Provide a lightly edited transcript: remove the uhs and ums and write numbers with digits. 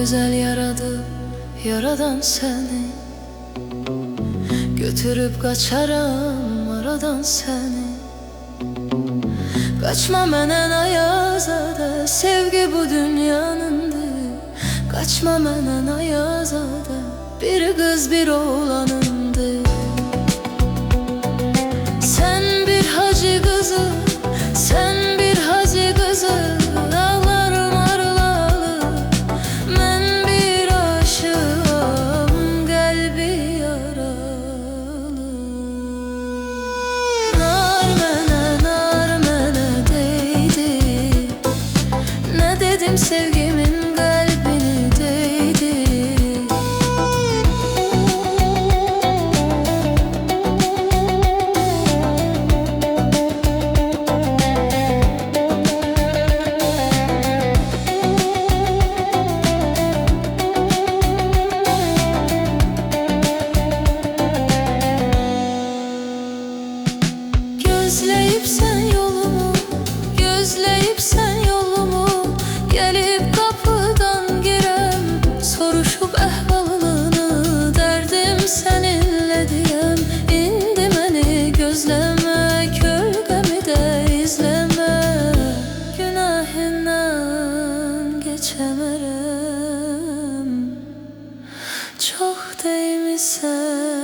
güzel yaradı yaradan seni. Götürüp kaçaram aradan seni. Kaçma menen ayazada, sevgi bu dünyanındır. Kaçma menen ayazada, bir kız bir oğlanındır. Sen bir hacı kızı, sen bir hacı kızı. Ağlarım arılalı, men bir aşığım, kalbi yaralı. Nar mene değdi, ne dedim sevgimin kalbini değdi. Gözleyip sen yolumu, gözleyip sen yolumu, gelip kapıdan girem, soruşup ehvalını, derdim seninle diyem. İndi meni gözleme, kölgemi de izleme, günahından geçemerem. Çok değmişsen